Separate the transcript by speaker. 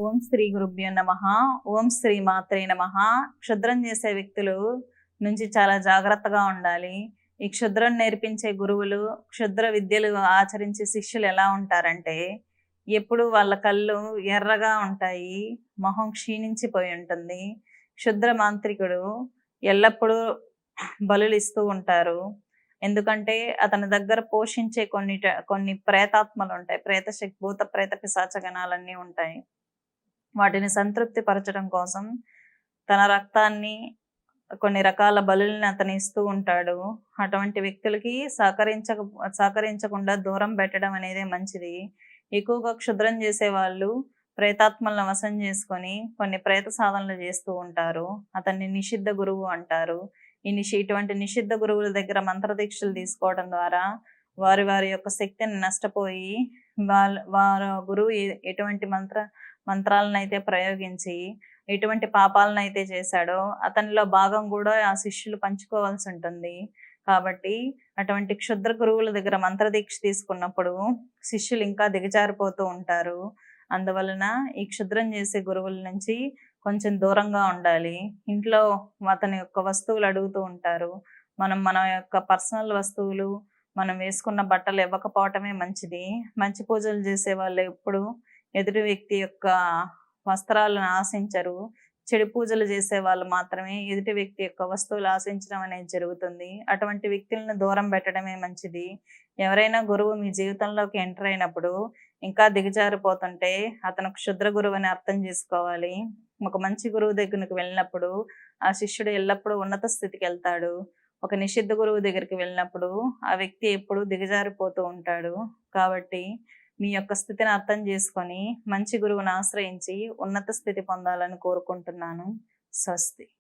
Speaker 1: ఓం శ్రీ గురుభ్యో నమః. ఓం శ్రీ మాత్రే నమః. క్షుద్రం చేసే వ్యక్తులు నుంచి చాలా జాగ్రత్తగా ఉండాలి. ఈ క్షుద్రం నేర్పించే గురువులు, క్షుద్ర విద్యలు ఆచరించే శిష్యులు ఎలా ఉంటారంటే, ఎప్పుడు వాళ్ళ కళ్ళు ఎర్రగా ఉంటాయి, మొహం క్షీణించిపోయి ఉంటుంది. క్షుద్ర మాంత్రికుడు ఎల్లప్పుడూ బలులిస్తూ ఉంటారు. ఎందుకంటే అతని దగ్గర పోషించే కొన్ని ప్రేతాత్మలు ఉంటాయి. భూత ప్రేత పిశాచ గణాలన్నీ ఉంటాయి. వాటిని సంతృప్తి పరచడం కోసం తన రక్తాన్ని, కొన్ని రకాల బలుల్ని అతను ఇస్తూ ఉంటాడు. అటువంటి వ్యక్తులకి సహకరించకుండా దూరం పెట్టడం అనేదే మంచిది. ఎక్కువగా క్షుద్రం చేసే వాళ్ళు ప్రేతాత్మలను వశం చేసుకొని కొన్ని ప్రేత సాధనలు చేస్తూ ఉంటారు. అతన్ని నిషిద్ధ గురువు అంటారు. ఇటువంటి నిషిద్ధ గురువుల దగ్గర మంత్రదీక్షలు తీసుకోవడం ద్వారా వారి వారి యొక్క శక్తిని నష్టపోయి వారు గురువు ఎటువంటి మంత్రాలను అయితే ప్రయోగించి ఎటువంటి పాపాలను అయితే చేశాడో అతనిలో భాగం కూడా ఆ శిష్యులు పంచుకోవాల్సి ఉంటుంది. కాబట్టి అటువంటి క్షుద్ర గురువుల దగ్గర మంత్రదీక్ష తీసుకున్నప్పుడు శిష్యులు ఇంకా దిగజారిపోతూ ఉంటారు. అందువలన ఈ క్షుద్రం చేసే గురువుల నుంచి కొంచెం దూరంగా ఉండాలి. ఇంట్లో అతని యొక్క వస్తువులు అడుగుతూ ఉంటారు. మన యొక్క పర్సనల్ వస్తువులు, మనం వేసుకున్న బట్టలు ఇవ్వకపోవటమే మంచిది. మంచి పూజలు చేసే వాళ్ళు ఎప్పుడు ఎదుటి వ్యక్తి యొక్క వస్త్రాలను ఆశించరు. చెడు పూజలు చేసే వాళ్ళు మాత్రమే ఎదుటి వ్యక్తి యొక్క వస్తువులు ఆశించడం అనేది జరుగుతుంది. అటువంటి వ్యక్తులను దూరం పెట్టడమే మంచిది. ఎవరైనా గురువు మీ జీవితంలోకి ఎంటర్ అయినప్పుడు ఇంకా దిగజారిపోతుంటే అతను క్షుద్ర గురువు అని అర్థం చేసుకోవాలి. ఒక మంచి గురువు దగ్గరికి వెళ్ళినప్పుడు ఆ శిష్యుడు ఎల్లప్పుడూ ఉన్నత స్థితికి వెళ్తాడు. ఒక నిషిద్ధ గురువు దగ్గరికి వెళ్ళినప్పుడు ఆ వ్యక్తి ఎప్పుడు దిగజారిపోతూ ఉంటాడు. కాబట్టి మీ యొక్క స్థితిని అర్థం చేసుకొని మంచి గురువుని ఆశ్రయించి ఉన్నత స్థితి పొందాలని కోరుకుంటున్నాను. స్వస్తి.